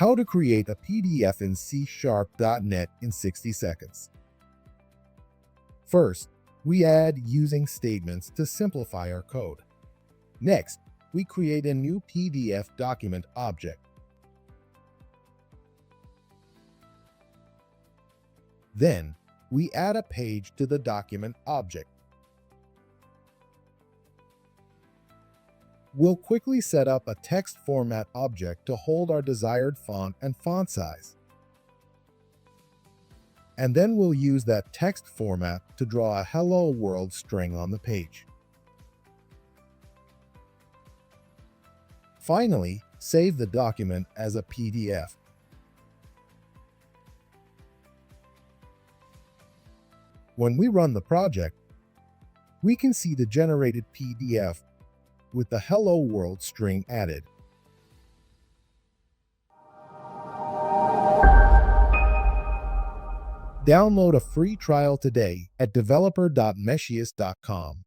How to create a PDF in C#.NET in 60 seconds. First, we add using statements to simplify our code. Next, we create a new PDF document object. Then, we add a page to the document object. We'll quickly set up a text format object to hold our desired font and font size. And then we'll use that text format to draw a Hello World string on the page. Finally, save the document as a PDF. When we run the project, we can see the generated PDF with the Hello World string added. Download a free trial today at developer.meshius.com.